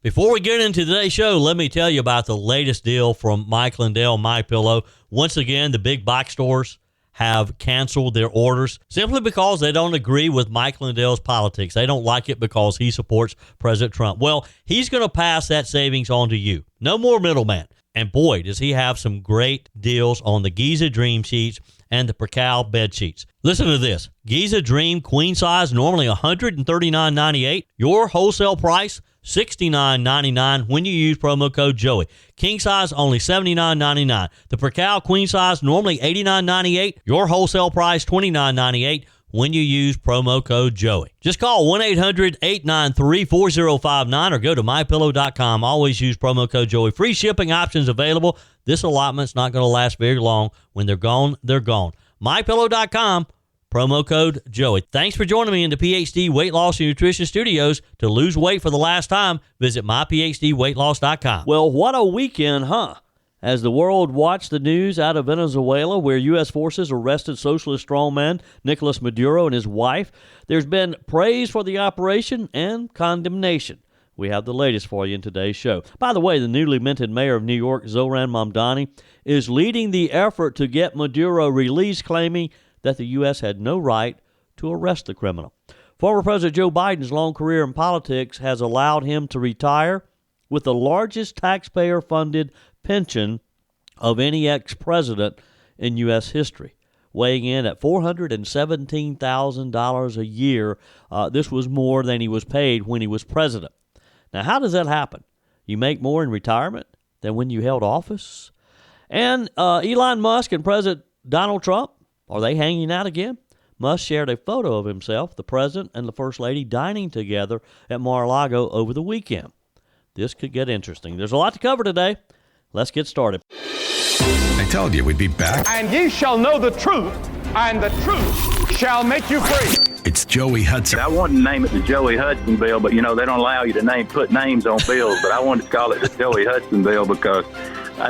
Before we get into today's show, let me tell you about the latest deal from Mike Lindell, MyPillow. Once again, the big box stores have canceled their orders simply because they don't agree with Mike Lindell's politics. They don't like it because he supports President Trump. Well, he's going to pass that savings on to you. No more middleman. And boy, does he have some great deals on the Giza Dream sheets and the Percal bed sheets. Listen to this. Giza Dream queen size, normally $139.98. Your wholesale price, $69.99 when you use promo code Joey. King size, only $79.99. The Percal queen size, normally $89.98. Your wholesale price, $29.98 when you use promo code Joey. Just call 1-800-893-4059 or go to MyPillow.com. Always use promo code Joey. Free shipping options available. This allotment's not going to last very long. When they're gone, they're gone. MyPillow.com. Promo code Joey. Thanks for joining me in the PhD Weight Loss and Nutrition Studios. To lose weight for the last time, visit myphdweightloss.com. Well, what a weekend, huh? As the world watched the news out of Venezuela, where U.S. forces arrested socialist strongman Nicolás Maduro and his wife, there's been praise for the operation and condemnation. We have the latest for you in today's show. By the way, the newly minted mayor of New York, Zohran Mamdani, is leading the effort to get Maduro released, claiming that the U.S. had no right to arrest the criminal. Former President Joe Biden's long career in politics has allowed him to retire with the largest taxpayer-funded pension of any ex-president in U.S. history, weighing in at $417,000 a year. This was more than he was paid when he was president. Now, how does that happen? You make more in retirement than when you held office? And Elon Musk and President Donald Trump, are they hanging out again? Musk shared a photo of himself, the president, and the first lady dining together at Mar-a-Lago over the weekend. This could get interesting. There's a lot to cover today. Let's get started. I told you we'd be back. And ye shall know the truth, and the truth shall make you free. It's Joey Hudson. I wanted to name it the Joey Hudson bill, but, they don't allow you to put names on bills. But I wanted to call it the Joey Hudson bill because I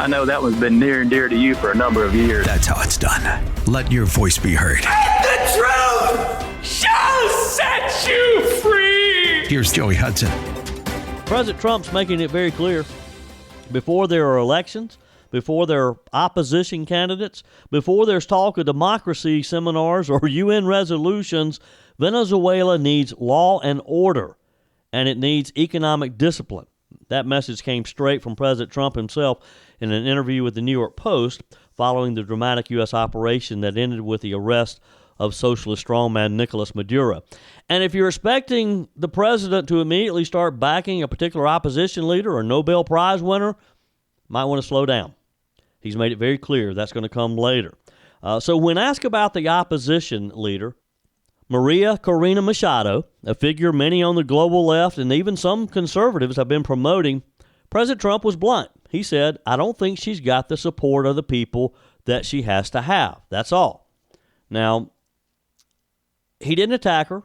know that one's been near and dear to you for a number of years. That's how it's done. Let your voice be heard. And the truth shall set you free. Here's Joey Hudson. President Trump's making it very clear. Before there are elections, before there are opposition candidates, before there's talk of democracy seminars or UN resolutions, Venezuela needs law and order, and it needs economic discipline. That message came straight from President Trump himself in an interview with the New York Post following the dramatic U.S. operation that ended with the arrest of socialist strongman Nicolás Maduro. And if you're expecting the president to immediately start backing a particular opposition leader or Nobel Prize winner, might want to slow down. He's made it very clear that's going to come later. So when asked about the opposition leader, Maria Corina Machado, a figure many on the global left and even some conservatives have been promoting, President Trump was blunt. He said, I don't think she's got the support of the people that she has to have. That's all. Now, he didn't attack her.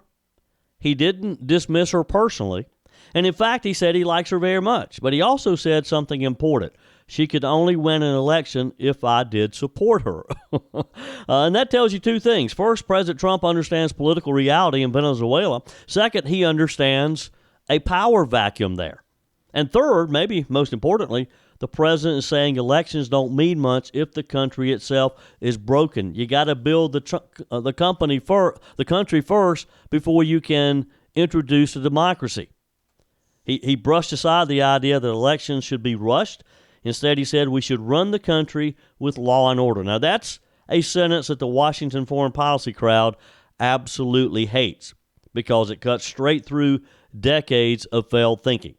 He didn't dismiss her personally. And in fact, he said he likes her very much. But he also said something important. She could only win an election if I did support her. And that tells you two things. First, President Trump understands political reality in Venezuela. Second, he understands a power vacuum there. And third, maybe most importantly, the president is saying elections don't mean much if the country itself is broken. You got to build the country first before you can introduce a democracy. He brushed aside the idea that elections should be rushed. Instead, he said we should run the country with law and order. Now, that's a sentence that the Washington foreign policy crowd absolutely hates because it cuts straight through decades of failed thinking.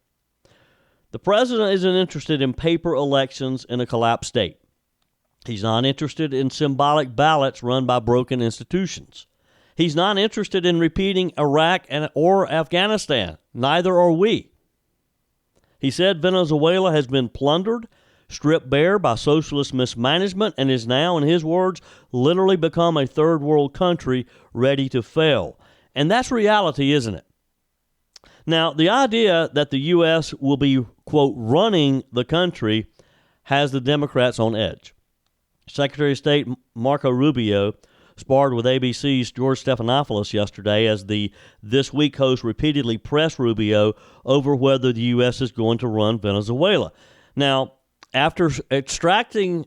The president isn't interested in paper elections in a collapsed state. He's not interested in symbolic ballots run by broken institutions. He's not interested in repeating Iraq or Afghanistan. Neither are we. He said Venezuela has been plundered, stripped bare by socialist mismanagement, and is now, in his words, literally become a third world country ready to fail. And that's reality, isn't it? Now, the idea that the U.S. will be, quote, running the country has the Democrats on edge. Secretary of State Marco Rubio sparred with ABC's George Stephanopoulos yesterday as the This Week host repeatedly pressed Rubio over whether the U.S. is going to run Venezuela. Now, after extracting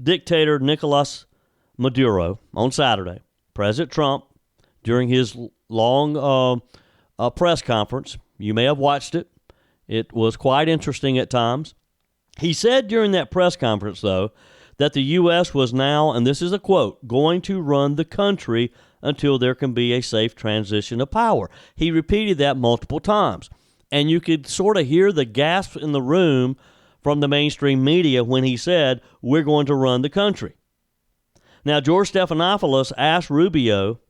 dictator Nicolás Maduro on Saturday, President Trump, during his long press conference, you may have watched it. It was quite interesting at times. He said during that press conference, though, that the U.S. was now, and this is a quote, going to run the country until there can be a safe transition of power. He repeated that multiple times. And you could sort of hear the gasps in the room from the mainstream media when he said, we're going to run the country. Now, George Stephanopoulos asked Rubio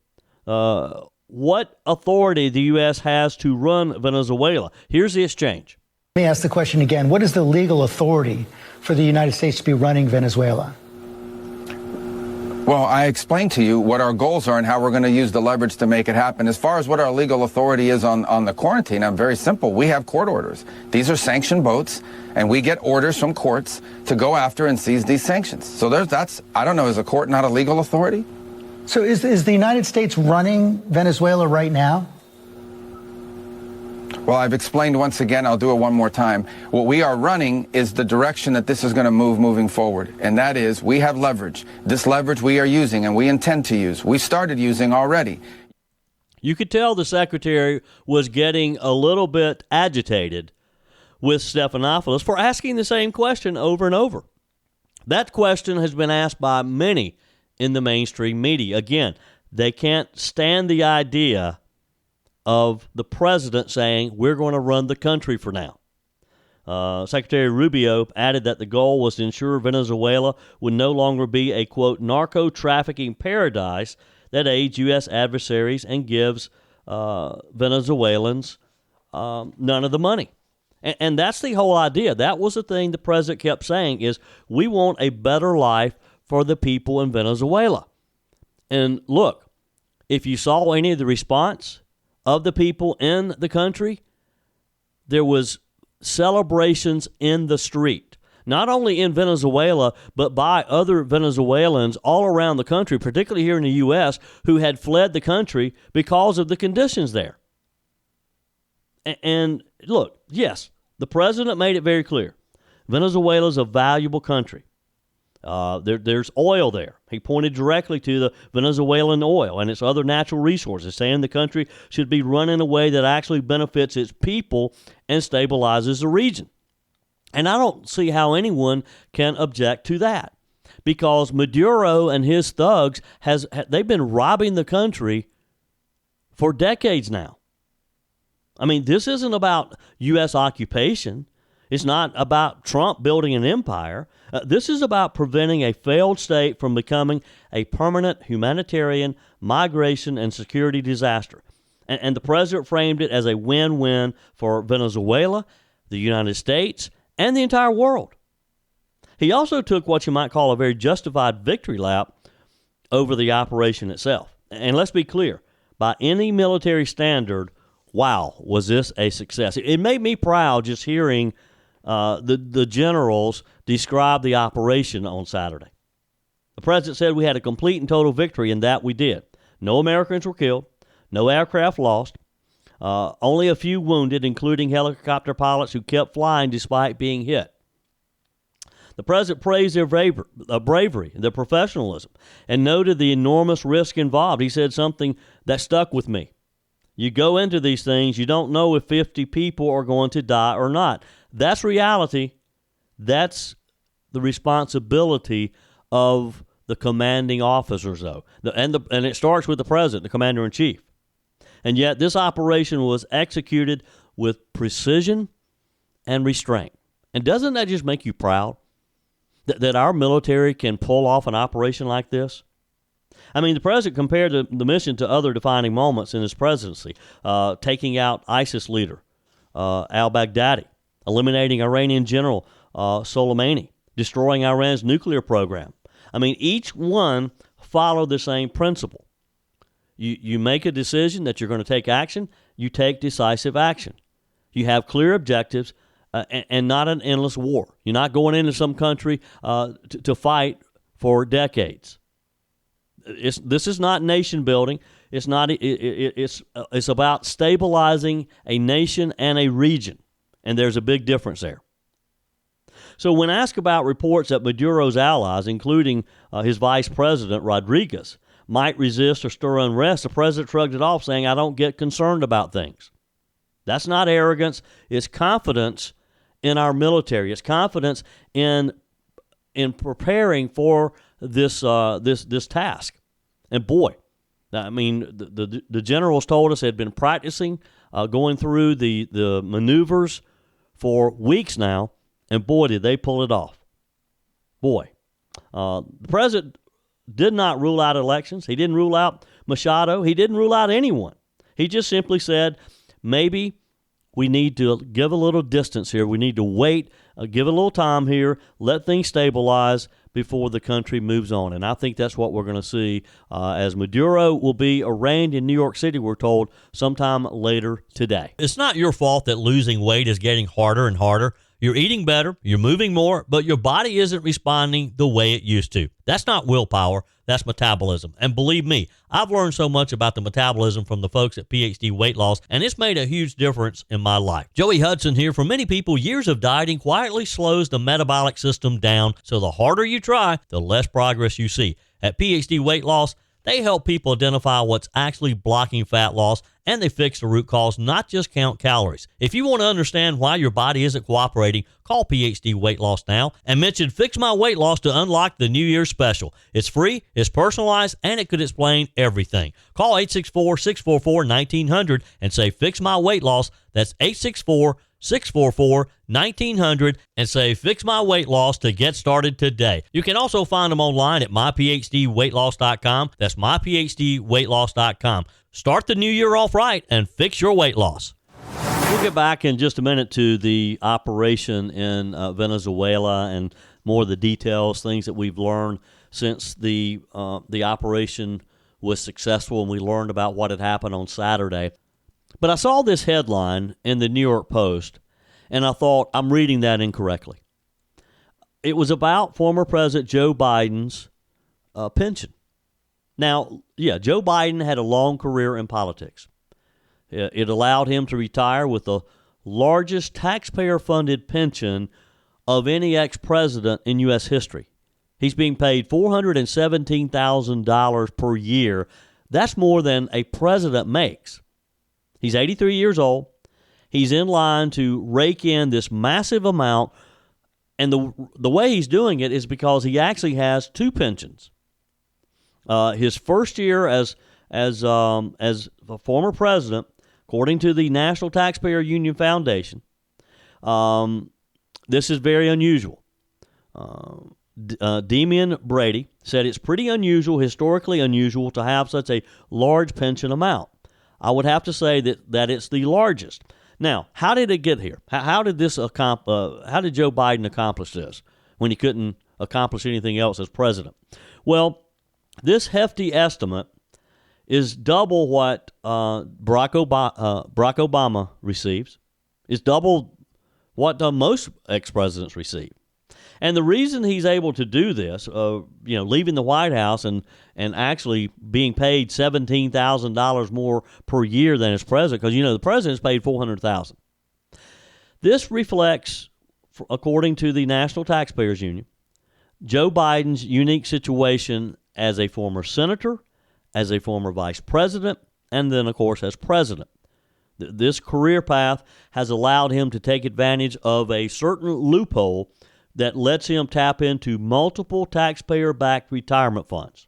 what authority the U.S. has to run Venezuela. Here's the exchange. Let me ask the question again. What is the legal authority for the United States to be running Venezuela? Well, I explained to you what our goals are and how we're going to use the leverage to make it happen. As far as what our legal authority is on the quarantine, I'm very simple. We have court orders. These are sanctioned boats, and we get orders from courts to go after and seize these sanctions. So that's, I don't know, is a court not a legal authority? So is the United States running Venezuela right now? Well, I've explained once again, I'll do it one more time. What we are running is the direction that this is going to moving forward. And that is, we have leverage. This leverage we are using and we intend to use. We started using already. You could tell the secretary was getting a little bit agitated with Stephanopoulos for asking the same question over and over. That question has been asked by many in the mainstream media. Again, they can't stand the idea of the president saying, we're going to run the country for now. Secretary Rubio added that the goal was to ensure Venezuela would no longer be a, quote, narco-trafficking paradise that aids U.S. adversaries and gives Venezuelans none of the money. And that's the whole idea. That was the thing the president kept saying is, we want a better life for the people in Venezuela. And look, if you saw any of the response of the people in the country, there was celebrations in the street, not only in Venezuela, but by other Venezuelans all around the country, particularly here in the U.S., who had fled the country because of the conditions there. And look, yes, the president made it very clear. Venezuela is a valuable country. There's oil there. He pointed directly to the Venezuelan oil and its other natural resources, saying the country should be run in a way that actually benefits its people and stabilizes the region. And I don't see how anyone can object to that, because Maduro and his thugs they've been robbing the country for decades now. I mean, this isn't about U.S. occupation. It's not about Trump building an empire. This is about preventing a failed state from becoming a permanent humanitarian migration and security disaster. And the president framed it as a win-win for Venezuela, the United States, and the entire world. He also took what you might call a very justified victory lap over the operation itself. And let's be clear, by any military standard, wow, was this a success. It made me proud just hearing the generals describe the operation on Saturday. The president said we had a complete and total victory, and that we did. No Americans were killed, no aircraft lost, only a few wounded, including helicopter pilots who kept flying despite being hit. The president praised their bravery, their professionalism, and noted the enormous risk involved. He said something that stuck with me. You go into these things, you don't know if 50 people are going to die or not. That's reality. That's the responsibility of the commanding officers, though. And it starts with the president, the commander-in-chief. And yet this operation was executed with precision and restraint. And doesn't that just make you proud that our military can pull off an operation like this? I mean, the president compared the mission to other defining moments in his presidency, taking out ISIS leader al-Baghdadi, eliminating Iranian General Soleimani, destroying Iran's nuclear program. I mean, each one followed the same principle. You make a decision that you're going to take action, you take decisive action. You have clear objectives and not an endless war. You're not going into some country to fight for decades. this is not nation building. It's not. It's about stabilizing a nation and a region, and there's a big difference there. So when asked about reports that Maduro's allies, including his vice president Rodriguez, might resist or stir unrest, the president shrugged it off, saying, "I don't get concerned about things." That's not arrogance. It's confidence in our military. It's confidence in preparing for this task. And boy, I mean, the generals told us they had been practicing going through the maneuvers for weeks now, and boy, did they pull it off. Boy, the president did not rule out elections. He didn't rule out Machado. He didn't rule out anyone. He just simply said, maybe we need to give a little distance here. We need to wait, give it a little time here, let things stabilize before the country moves on. And I think that's what we're going to see as Maduro will be arraigned in New York City, we're told, sometime later today. It's not your fault that losing weight is getting harder and harder. You're eating better, you're moving more, but your body isn't responding the way it used to. That's not willpower, that's metabolism. And believe me, I've learned so much about the metabolism from the folks at PhD Weight Loss, and it's made a huge difference in my life. Joey Hudson here. For many people, years of dieting quietly slows the metabolic system down, so the harder you try, the less progress you see. At PhD Weight Loss, they help people identify what's actually blocking fat loss, and they fix the root cause, not just count calories. If you want to understand why your body isn't cooperating, call PhD Weight Loss now and mention Fix My Weight Loss to unlock the New Year's special. It's free, it's personalized, and it could explain everything. Call 864-644-1900 and say Fix My Weight Loss. That's 864-644-1900 and say Fix My Weight Loss to get started today. You can also find them online at myphdweightloss.com. That's myphdweightloss.com. Start the new year off right and fix your weight loss. We'll get back in just a minute to the operation in Venezuela and more of the details, things that we've learned since the operation was successful and we learned about what had happened on Saturday. But I saw this headline in the New York Post, and I thought, I'm reading that incorrectly. It was about former President Joe Biden's pension. Now, yeah, Joe Biden had a long career in politics. It allowed him to retire with the largest taxpayer-funded pension of any ex-president in U.S. history. He's being paid $417,000 per year. That's more than a president makes. He's 83 years old. He's in line to rake in this massive amount, and the way he's doing it is because he actually has two pensions. His first year as a former president, according to the National Taxpayer Union Foundation, this is very unusual. Damian Brady said it's pretty unusual, historically unusual, to have such a large pension amount. I would have to say that it's the largest. Now, how did it get here? How did Joe Biden accomplish this when he couldn't accomplish anything else as president? Well, this hefty estimate is double what Barack Obama receives. It's double what most ex-presidents receive. And the reason he's able to do this, leaving the White House and actually being paid $17,000 more per year than his president, because, the president's paid $400,000. This reflects, according to the National Taxpayers Union, Joe Biden's unique situation as a former senator, as a former vice president, and then, of course, as president. This career path has allowed him to take advantage of a certain loophole that lets him tap into multiple taxpayer-backed retirement funds.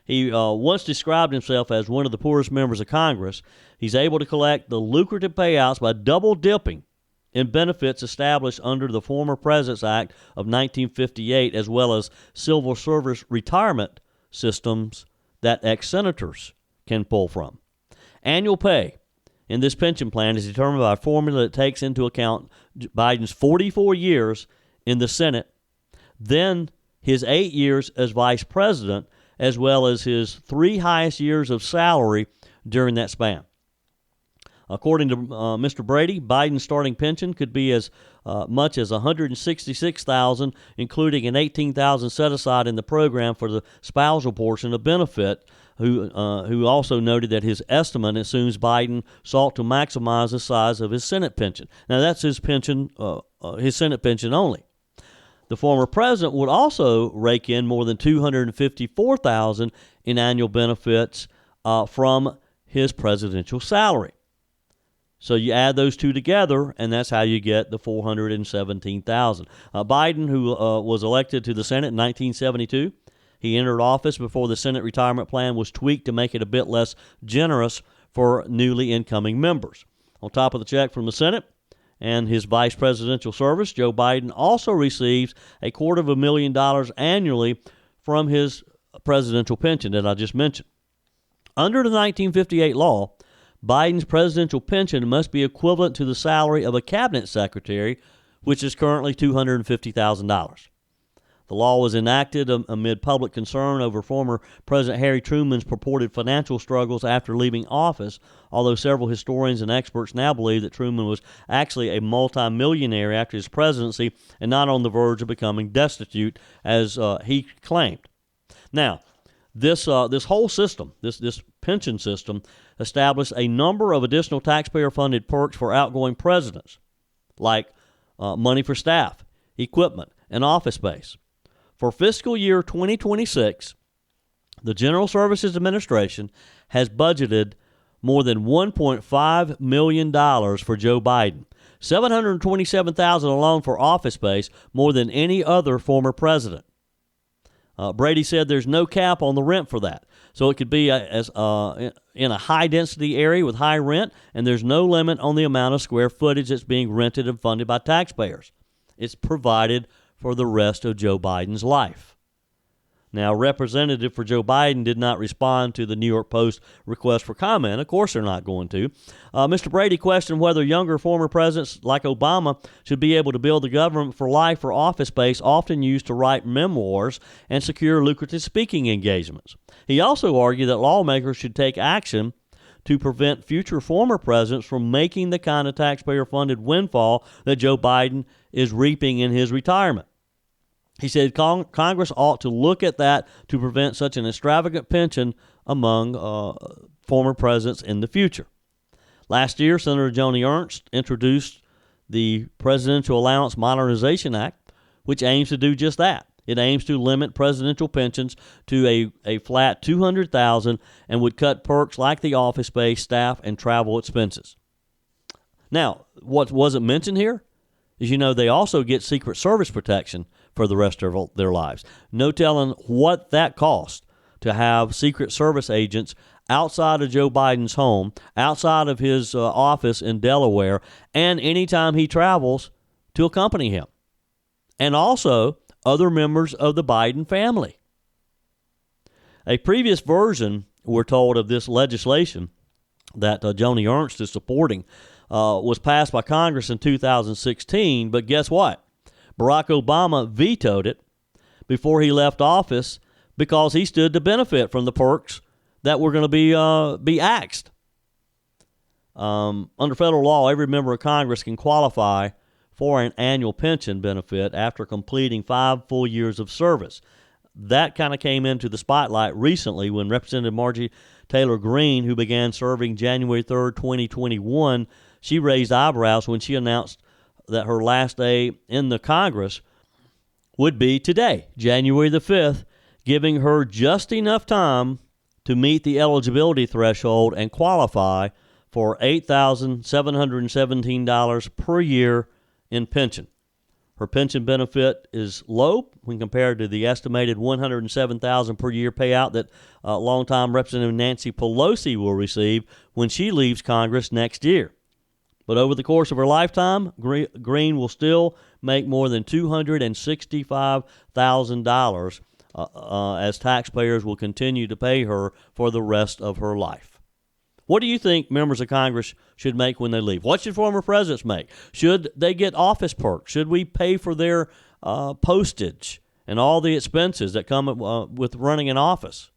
He once described himself as one of the poorest members of Congress. He's able to collect the lucrative payouts by double-dipping in benefits established under the former President's Act of 1958, as well as civil service retirement systems that ex-senators can pull from. Annual pay in this pension plan is determined by a formula that takes into account Biden's 44 years in the Senate, then his 8 years as vice president, as well as his 3 highest years of salary during that span. According to Mr. Brady, Biden's starting pension could be as much as $166,000, including an $18,000 set aside in the program for the spousal portion of benefit. Who also noted that his estimate assumes Biden sought to maximize the size of his Senate pension. Now that's his pension, his Senate pension only. The former president would also rake in more than $254,000 in annual benefits from his presidential salary. So you add those two together, and that's how you get the $417,000. Biden, who was elected to the Senate in 1972, he entered office before the Senate retirement plan was tweaked to make it a bit less generous for newly incoming members. On top of the check from the Senate and his vice presidential service, Joe Biden also receives $250,000 annually from his presidential pension that I just mentioned. Under the 1958 law, Biden's presidential pension must be equivalent to the salary of a cabinet secretary, which is currently $250,000. The law was enacted amid public concern over former President Harry Truman's purported financial struggles after leaving office, although several historians and experts now believe that Truman was actually a multimillionaire after his presidency and not on the verge of becoming destitute, as he claimed. Now, this whole system, this pension system, established a number of additional taxpayer-funded perks for outgoing presidents, like money for staff, equipment, and office space. For fiscal year 2026, the General Services Administration has budgeted more than $1.5 million for Joe Biden, $727,000 alone for office space, more than any other former president. Brady said there's no cap on the rent for that. So it could be in a high-density area with high rent, and there's no limit on the amount of square footage that's being rented and funded by taxpayers. It's provided for the rest of Joe Biden's life. Now, a representative for Joe Biden did not respond to the New York Post request for comment. Of course they're not going to. Mr. Brady questioned whether younger former presidents like Obama should be able to build the government for life for office space often used to write memoirs and secure lucrative speaking engagements. He also argued that lawmakers should take action to prevent future former presidents from making the kind of taxpayer-funded windfall that Joe Biden is reaping in his retirement. He said Congress ought to look at that to prevent such an extravagant pension among former presidents in the future. Last year, Senator Joni Ernst introduced the Presidential Allowance Modernization Act, which aims to do just that. It aims to limit presidential pensions to a flat $200,000 and would cut perks like the office space, staff, and travel expenses. Now, what wasn't mentioned here is, they also get Secret Service protection for the rest of their lives. No telling what that costs to have Secret Service agents outside of Joe Biden's home, outside of his office in Delaware, and anytime he travels to accompany him. And also other members of the Biden family. A previous version, we're told, of this legislation that Joni Ernst is supporting was passed by Congress in 2016, but guess what? Barack Obama vetoed it before he left office because he stood to benefit from the perks that were going to be axed. Under federal law, every member of Congress can qualify for an annual pension benefit after completing 5 full years of service. That kind of came into the spotlight recently when Representative Marjorie Taylor Greene, who began serving January 3rd, 2021, she raised eyebrows when she announced that her last day in the Congress would be today, January the 5th, giving her just enough time to meet the eligibility threshold and qualify for $8,717 per year in pension. Her pension benefit is low when compared to the estimated $107,000 per year payout that longtime Representative Nancy Pelosi will receive when she leaves Congress next year. But over the course of her lifetime, Greene will still make more than $265,000 as taxpayers will continue to pay her for the rest of her life. What do you think members of Congress should make when they leave? What should former presidents make? Should they get office perks? Should we pay for their postage and all the expenses that come with running an office?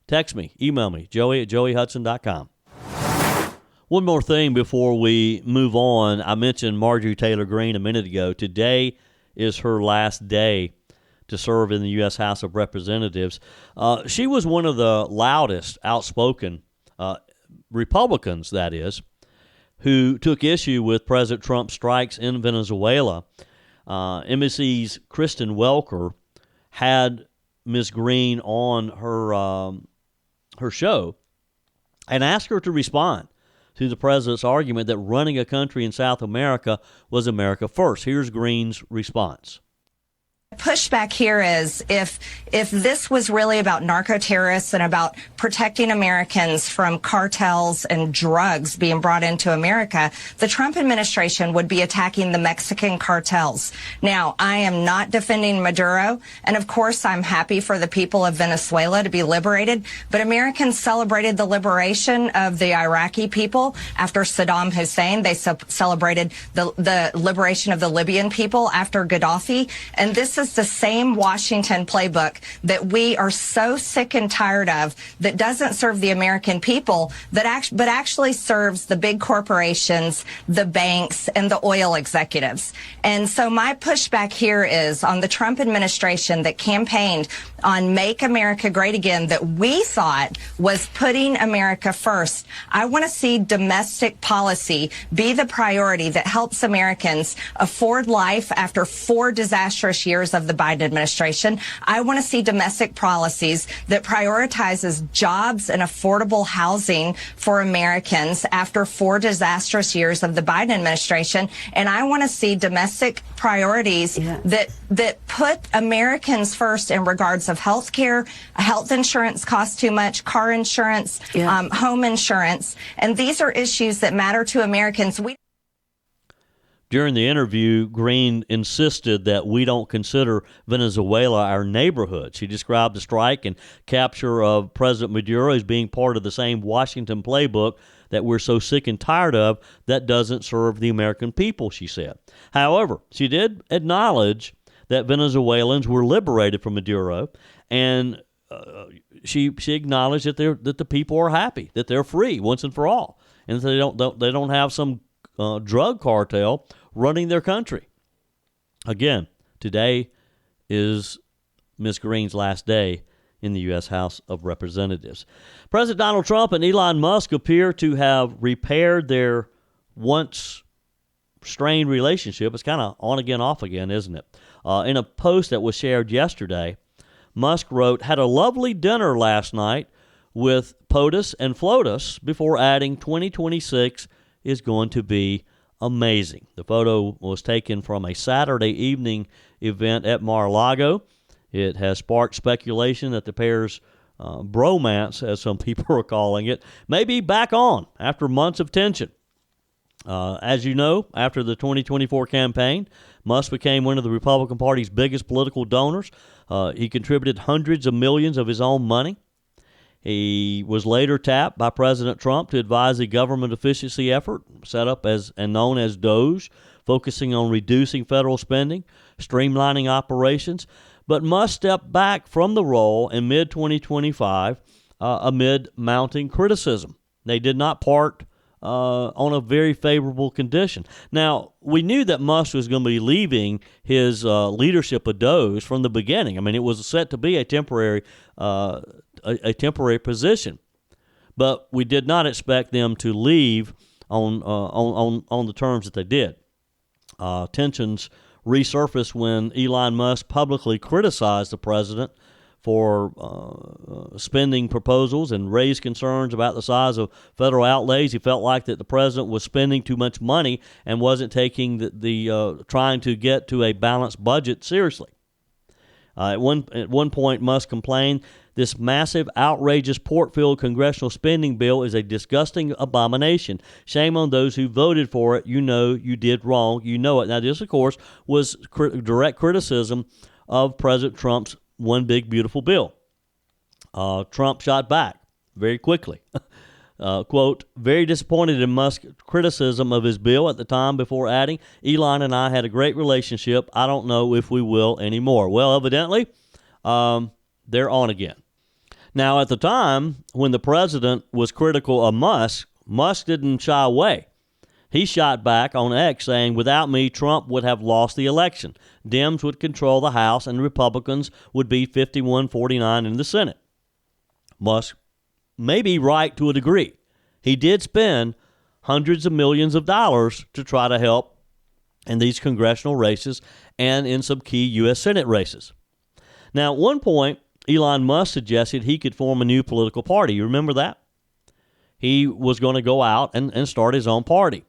Text me, email me, Joey@joeyhudson.com. One more thing before we move on. I mentioned Marjorie Taylor Greene a minute ago. Today is her last day to serve in the U.S. House of Representatives. She was one of the loudest, outspoken Republicans, that is, who took issue with President Trump's strikes in Venezuela. NBC's Kristen Welker had Ms. Greene on her show and asked her to respond to the president's argument that running a country in South America was America first. Here's Greene's response. Pushback here is if this was really about narco-terrorists and about protecting Americans from cartels and drugs being brought into America, the Trump administration would be attacking the Mexican cartels. Now, I am not defending Maduro, and of course I'm happy for the people of Venezuela to be liberated, but Americans celebrated the liberation of the Iraqi people after Saddam Hussein. They celebrated the liberation of the Libyan people after Gaddafi, and this is the same Washington playbook that we are so sick and tired of, that doesn't serve the American people, but actually serves the big corporations, the banks, and the oil executives. And so my pushback here is on the Trump administration that campaigned on Make America Great Again, that we thought was putting America first. I want to see domestic policy be the priority that helps Americans afford life after 4 disastrous years of the Biden administration. I want to see domestic policies that prioritizes jobs and affordable housing for Americans after 4 disastrous years of the Biden administration. And I want to see domestic priorities that put Americans first in regards of health care. Health insurance costs too much, car insurance, home insurance. And these are issues that matter to Americans. During the interview, Greene insisted that we don't consider Venezuela our neighborhood. She described the strike and capture of President Maduro as being part of the same Washington playbook that we're so sick and tired of that doesn't serve the American people, she said. However, she did acknowledge that Venezuelans were liberated from Maduro, and she acknowledged that the people are happy, that they're free once and for all, and that they don't have some drug cartel running their country. Again, today is Ms. Greene's last day in the U.S. House of Representatives. President Donald Trump and Elon Musk appear to have repaired their once strained relationship. It's kind of on again, off again, isn't it? In a post that was shared yesterday, Musk wrote, "Had a lovely dinner last night with POTUS and FLOTUS," before adding, "2026 is going to be amazing." The photo was taken from a Saturday evening event at Mar-a-Lago. It has sparked speculation that the pair's bromance, as some people are calling it, may be back on after months of tension. As you know, after the 2024 campaign, Musk became one of the Republican Party's biggest political donors. He contributed hundreds of millions of his own money. He was later tapped by President Trump to advise the government efficiency effort set up as and known as DOGE, focusing on reducing federal spending, streamlining operations. But Musk stepped back from the role in mid-2025 amid mounting criticism. They did not part on a very favorable condition. Now, we knew that Musk was going to be leaving his leadership of DOGE from the beginning. I mean, it was set to be a temporary position, but we did not expect them to leave on the terms that they did. Tensions resurfaced when Elon Musk publicly criticized the president for spending proposals and raised concerns about the size of federal outlays. He felt like that the president was spending too much money and wasn't taking trying to get to a balanced budget seriously. At one point, Musk complained, "This massive, outrageous, port-filled congressional spending bill is a disgusting abomination. Shame on those who voted for it. You know you did wrong. You know it." Now, this, of course, was direct criticism of President Trump's One Big Beautiful Bill. Trump shot back very quickly. Quote, "Very disappointed in Musk's criticism of his bill at the time," before adding, "Elon and I had a great relationship. I don't know if we will anymore." Well, evidently, they're on again. Now, at the time when the president was critical of Musk, Musk didn't shy away. He shot back on X saying, without me, Trump would have lost the election. Dems would control the House and Republicans would be 51-49 in the Senate. Musk may be right to a degree. He did spend hundreds of millions of dollars to try to help in these congressional races and in some key U.S. Senate races. Now, at one point, Elon Musk suggested he could form a new political party. You remember that? He was going to go out and start his own party.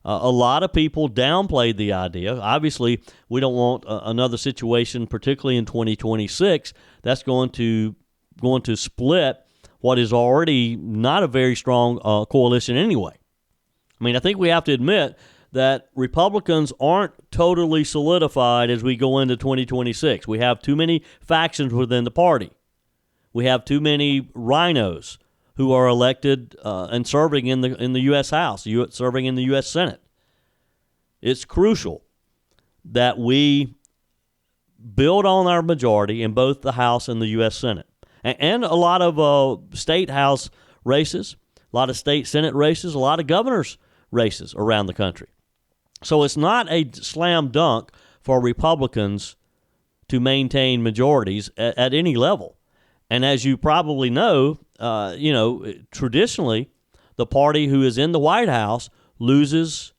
A lot of people downplayed the idea. Obviously, we don't want another situation, particularly in 2026, that's going to split what is already not a very strong coalition anyway. I mean, I think we have to admit that Republicans aren't totally solidified as we go into 2026. We have too many factions within the party. We have too many rhinos who are elected and serving in the U.S. House, serving in the U.S. Senate. It's crucial that we build on our majority in both the House and the U.S. Senate. And a lot of state House races, a lot of state Senate races, a lot of governors' races around the country. So it's not a slam dunk for Republicans to maintain majorities at any level. And as you probably know, traditionally, the party who is in the White House loses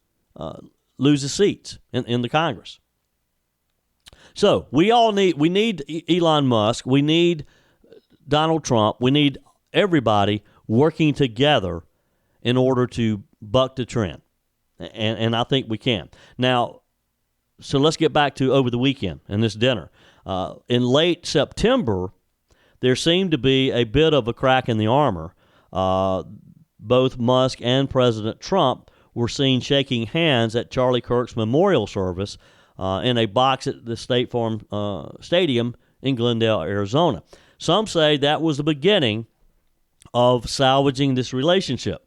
seats in the Congress. So we need Elon Musk, we need Donald Trump, we need everybody working together in order to buck the trend. And I think we can. Now, so let's get back to over the weekend and this dinner. In late September, there seemed to be a bit of a crack in the armor. Both Musk and President Trump were seen shaking hands at Charlie Kirk's memorial service in a box at the State Farm Stadium in Glendale, Arizona. Some say that was the beginning of salvaging this relationship.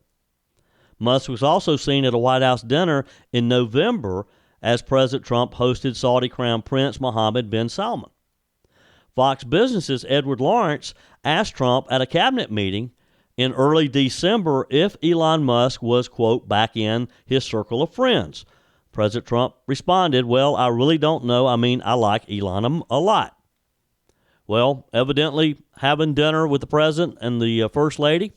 Musk was also seen at a White House dinner in November as President Trump hosted Saudi Crown Prince Mohammed bin Salman. Fox Business's Edward Lawrence asked Trump at a cabinet meeting in early December if Elon Musk was, quote, back in his circle of friends. President Trump responded, well, I really don't know. I mean, I like Elon a lot. Well, evidently having dinner with the president and the first lady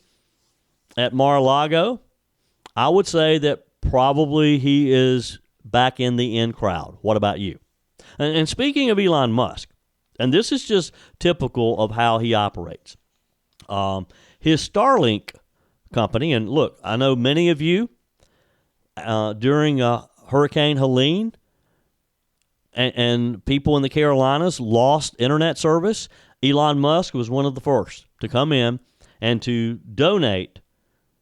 at Mar-a-Lago, I would say that probably he is back in the in crowd. What about you? And speaking of Elon Musk, and this is just typical of how he operates, his Starlink company, and look, I know many of you during Hurricane Helene and people in the Carolinas lost internet service. Elon Musk was one of the first to come in and to donate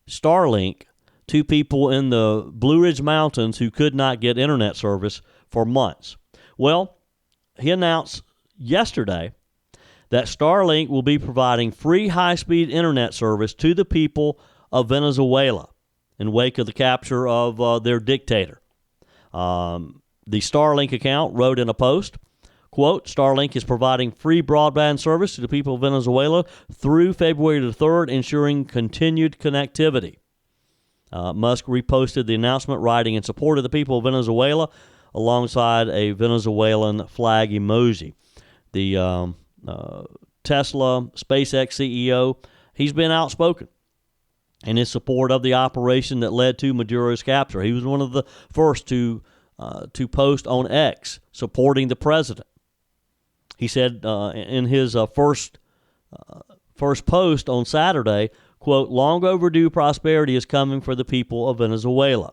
Starlink to people in the Blue Ridge Mountains who could not get internet service for months. Well, he announced yesterday that Starlink will be providing free high-speed internet service to the people of Venezuela in wake of the capture of their dictator. The Starlink account wrote in a post, quote, Starlink is providing free broadband service to the people of Venezuela through February the 3rd, ensuring continued connectivity. Musk reposted the announcement, writing in support of the people of Venezuela alongside a Venezuelan flag emoji. The Tesla, SpaceX CEO, he's been outspoken in his support of the operation that led to Maduro's capture. He was one of the first to post on X supporting the president. He said in his first post on Saturday, quote, long overdue prosperity is coming for the people of Venezuela.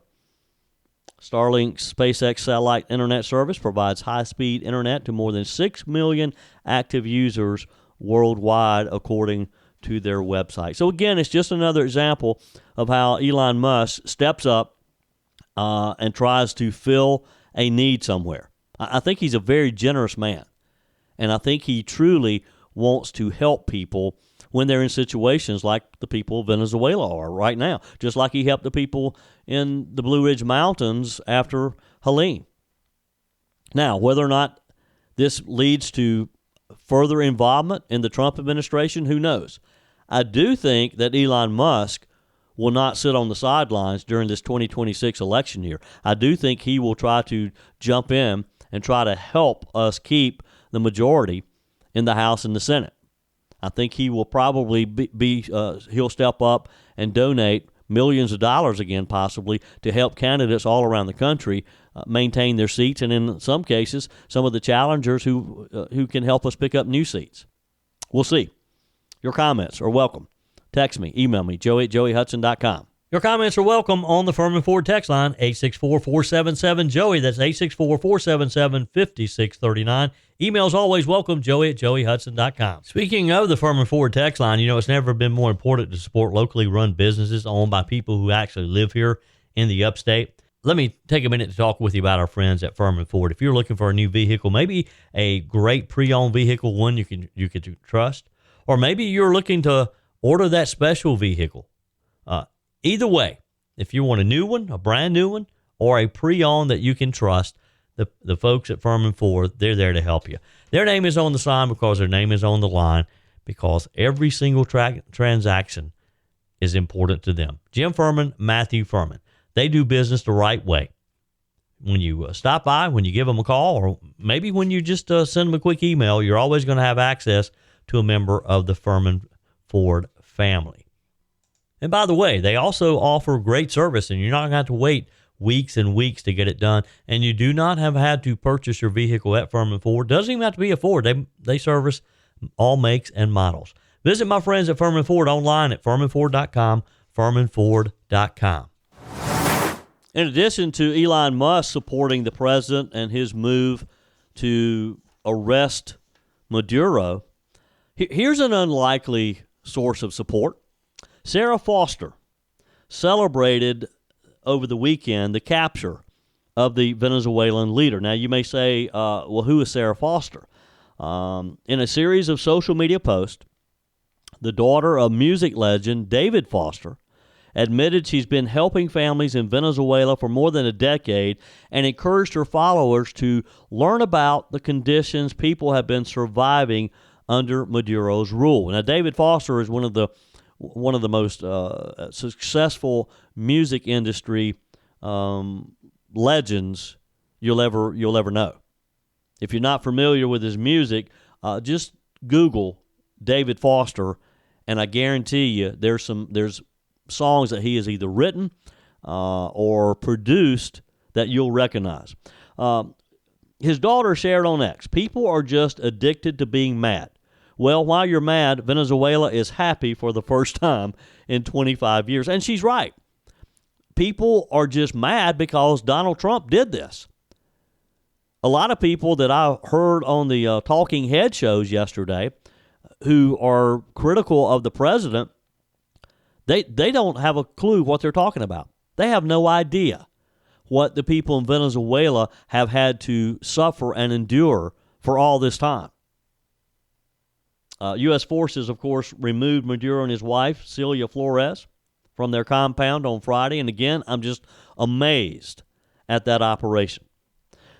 Starlink's SpaceX satellite internet service provides high-speed internet to more than 6 million active users worldwide, according to their website. So again, it's just another example of how Elon Musk steps up and tries to fill a need somewhere. I think he's a very generous man, and I think he truly wants to help people when they're in situations like the people of Venezuela are right now, just like he helped the people in the Blue Ridge Mountains after Helene. Now, whether or not this leads to further involvement in the Trump administration, who knows? I do think that Elon Musk will not sit on the sidelines during this 2026 election year. I do think he will try to jump in and try to help us keep the majority in the House and the Senate. I think he will probably he'll step up and donate millions of dollars again, possibly, to help candidates all around the country maintain their seats, and in some cases, some of the challengers who can help us pick up new seats. We'll see. Your comments are welcome. Text me, email me, joey@joeyhudson.com. Your comments are welcome on the Furman Ford text line, 864-477-JOEY. That's 864-477-5639. Emails always welcome, joey@joeyhudson.com. Speaking of the Furman Ford text line, it's never been more important to support locally run businesses owned by people who actually live here in the upstate. Let me take a minute to talk with you about our friends at Furman Ford. If you're looking for a new vehicle, maybe a great pre-owned vehicle, one you can trust, or maybe you're looking to order that special vehicle. Either way, if you want a new one, a brand new one, or a pre-owned that you can trust, the folks at Furman Ford, they're there to help you. Their name is on the sign because their name is on the line, because every single transaction is important to them. Jim Furman, Matthew Furman. They do business the right way. When you stop by, when you give them a call, or maybe when you just send them a quick email, you're always going to have access to a member of the Furman Ford family. And by the way, they also offer great service, and you're not going to have to wait weeks and weeks to get it done. And you do not have had to purchase your vehicle at Furman Ford. Doesn't even have to be a Ford. They service all makes and models. Visit my friends at Furman Ford online at furmanford.com, furmanford.com. In addition to Elon Musk supporting the president and his move to arrest Maduro, here's an unlikely source of support. Sarah Foster celebrated over the weekend the capture of the Venezuelan leader. Now, you may say, well, who is Sarah Foster? In a series of social media posts, the daughter of music legend David Foster admitted she's been helping families in Venezuela for more than a decade and encouraged her followers to learn about the conditions people have been surviving under Maduro's rule. Now, David Foster is one of the most successful music industry legends you'll ever know. If you're not familiar with his music, just Google David Foster, and I guarantee you there's songs that he has either written or produced that you'll recognize. His daughter shared on X, "People are just addicted to being mad. Well, while you're mad, Venezuela is happy for the first time in 25 years. And she's right. People are just mad because Donald Trump did this. A lot of people that I heard on the Talking Head shows yesterday who are critical of the president, they don't have a clue what they're talking about. They have no idea what the people in Venezuela have had to suffer and endure for all this time. U.S. forces, of course, removed Maduro and his wife, Celia Flores, from their compound on Friday. And again, I'm just amazed at that operation.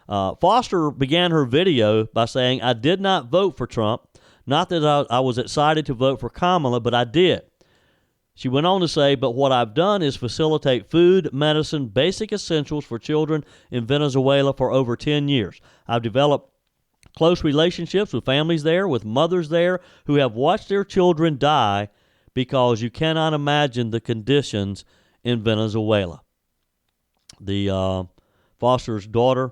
Foster began her video by saying, "I did not vote for Trump. Not that I was excited to vote for Kamala, but I did." She went on to say, "But what I've done is facilitate food, medicine, basic essentials for children in Venezuela for over 10 years. I've developed close relationships with families there, with mothers there who have watched their children die because you cannot imagine the conditions in Venezuela." The Foster's daughter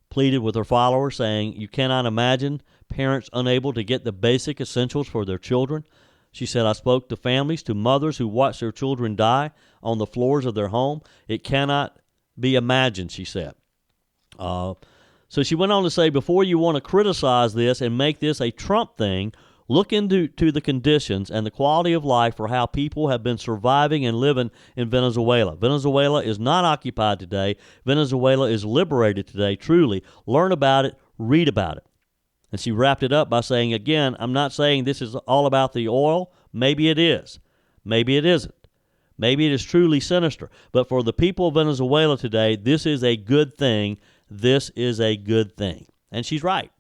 pleaded with her followers, saying, "You cannot imagine parents unable to get the basic essentials for their children." She said, "I spoke to families, to mothers who watched their children die on the floors of their home. It cannot be imagined," she said. So she went on to say, "Before you want to criticize this and make this a Trump thing, look into the conditions and the quality of life for how people have been surviving and living in Venezuela. Venezuela is not occupied today. Venezuela is liberated today, truly. Learn about it, read about it." And she wrapped it up by saying, "Again, I'm not saying this is all about the oil. Maybe it is. Maybe it isn't. Maybe it is truly sinister. But for the people of Venezuela today, this is a good thing. This is a good thing." And she's right.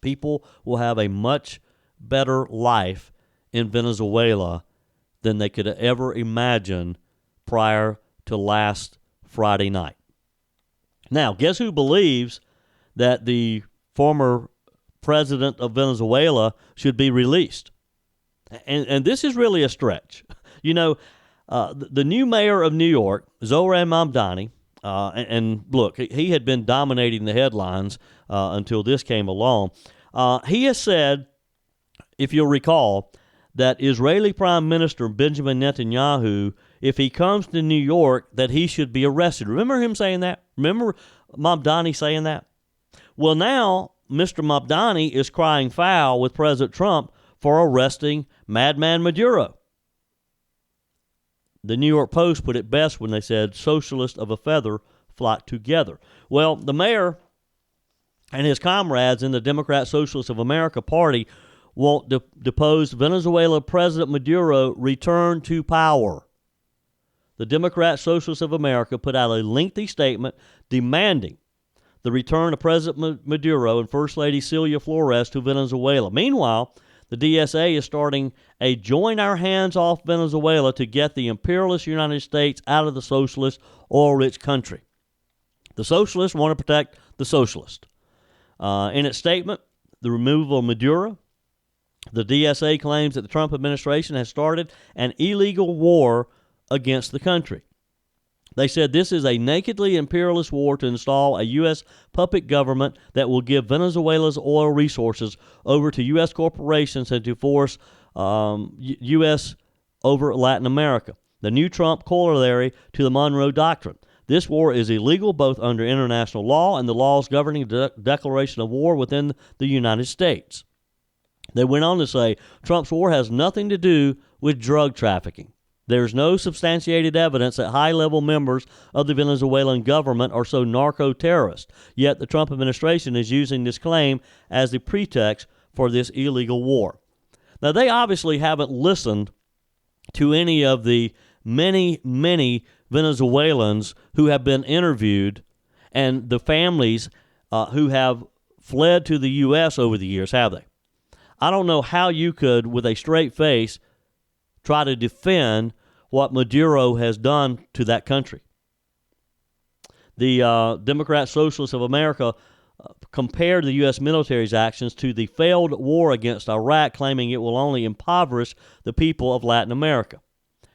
People will have a much better life in Venezuela than they could ever imagine prior to last Friday night. Now, guess who believes that the former president of Venezuela should be released? And this is really a stretch. You know, the new mayor of New York, Zohran Mamdani, and look, he had been dominating the headlines until this came along. He has said, if you'll recall, that Israeli Prime Minister Benjamin Netanyahu, if he comes to New York, that he should be arrested. Remember him saying that? Remember Mamdani saying that? Well, now Mr. Mamdani is crying foul with President Trump for arresting Madman Maduro. The New York Post put it best when they said, socialists of a feather flock together. Well, the mayor and his comrades in the Democratic Socialists of America party want deposed Venezuela President Maduro return to power. The Democratic Socialists of America put out a lengthy statement demanding the return of President Maduro and First Lady Celia Flores to Venezuela. Meanwhile, the DSA is starting a join our hands off Venezuela to get the imperialist United States out of the socialist, oil-rich country. The socialists want to protect the socialist. In its statement, the removal of Maduro, the DSA claims that the Trump administration has started an illegal war against the country. They said this is a nakedly imperialist war to install a U.S. puppet government that will give Venezuela's oil resources over to U.S. corporations and to force U.S. over Latin America. The new Trump corollary to the Monroe Doctrine. This war is illegal both under international law and the laws governing the declaration of war within the United States. They went on to say Trump's war has nothing to do with drug trafficking. There's no substantiated evidence that high-level members of the Venezuelan government are so narco-terrorists, yet the Trump administration is using this claim as the pretext for this illegal war. Now, they obviously haven't listened to any of the many Venezuelans who have been interviewed and the families who have fled to the U.S. over the years, have they? I don't know how you could, with a straight face, try to defend what Maduro has done to that country. The Democratic Socialists of America compared the U.S. military's actions to the failed war against Iraq, claiming it will only impoverish the people of Latin America.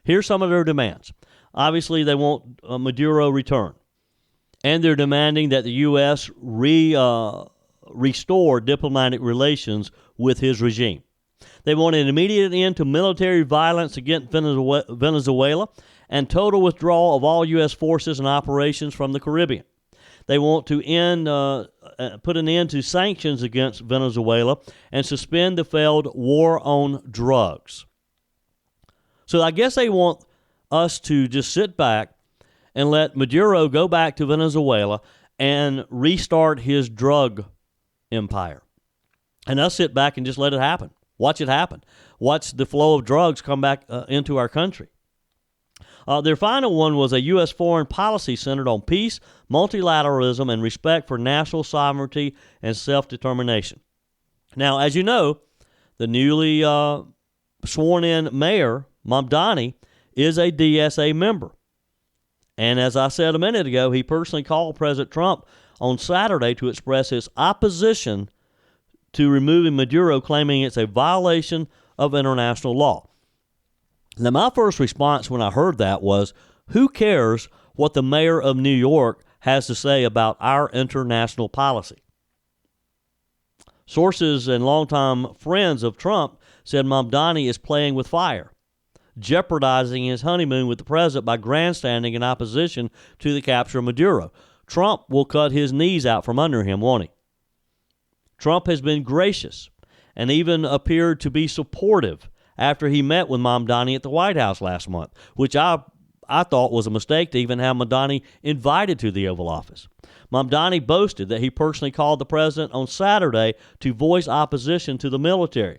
Here's some of their demands. Obviously, they want Maduro returned, and they're demanding that the U.S. restore diplomatic relations with his regime. They want an immediate end to military violence against Venezuela and total withdrawal of all U.S. forces and operations from the Caribbean. They want to put an end to sanctions against Venezuela and suspend the failed war on drugs. So I guess they want us to just sit back and let Maduro go back to Venezuela and restart his drug empire. And us sit back and just let it happen. Watch it happen. Watch the flow of drugs come back into our country. Their final one was a U.S. foreign policy centered on peace, multilateralism, and respect for national sovereignty and self-determination. Now, as you know, the newly sworn-in mayor, Mamdani, is a DSA member. And as I said a minute ago, he personally called President Trump on Saturday to express his opposition to removing Maduro, claiming it's a violation of international law. Now, my first response when I heard that was, who cares what the mayor of New York has to say about our international policy? Sources and longtime friends of Trump said Mamdani is playing with fire, jeopardizing his honeymoon with the president by grandstanding in opposition to the capture of Maduro. Trump will cut his knees out from under him, won't he? Trump has been gracious and even appeared to be supportive after he met with Mamdani at the White House last month, which I thought was a mistake to even have Mamdani invited to the Oval Office. Mamdani boasted that he personally called the president on Saturday to voice opposition to the military.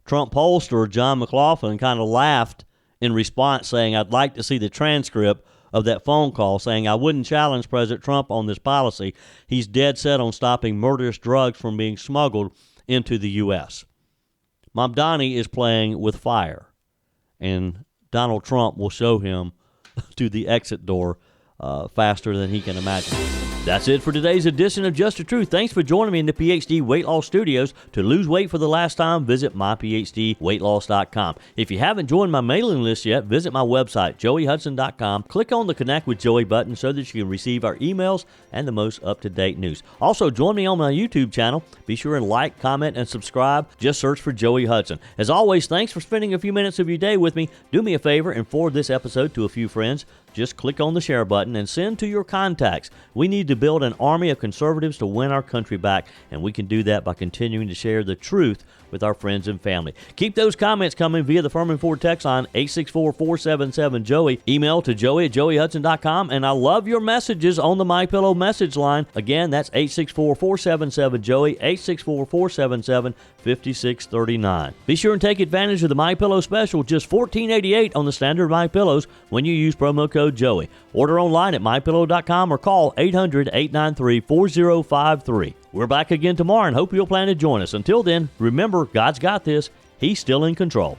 Trump pollster John McLaughlin kind of laughed in response, saying, "I'd like to see the transcript of that phone call," saying, "I wouldn't challenge President Trump on this policy. He's dead set on stopping murderous drugs from being smuggled into the U.S." Mamdani is playing with fire, and Donald Trump will show him to the exit door faster than he can imagine. That's it for today's edition of Just the Truth. Thanks for joining me in the PhD Weight Loss Studios. To lose weight for the last time, visit myphdweightloss.com. If you haven't joined my mailing list yet, visit my website, joeyhudson.com. Click on the Connect with Joey button so that you can receive our emails and the most up-to-date news. Also, join me on my YouTube channel. Be sure and like, comment, and subscribe. Just search for Joey Hudson. As always, thanks for spending a few minutes of your day with me. Do me a favor and forward this episode to a few friends. Just click on the share button and send to your contacts. We need to build an army of conservatives to win our country back, and we can do that by continuing to share the truth with our friends and family. Keep those comments coming via the Furman Ford text line 864-477-JOEY. Email to joey@joeyhudson.com, and I love your messages on the MyPillow message line. Again, that's 864-477-JOEY, 864-477-5639. Be sure and take advantage of the MyPillow special, just $14.88 on the standard MyPillows when you use promo code Joey. Order online at mypillow.com or call 800-893-4053. We're back again tomorrow and hope you'll plan to join us. Until then, remember, God's got this. He's still in control.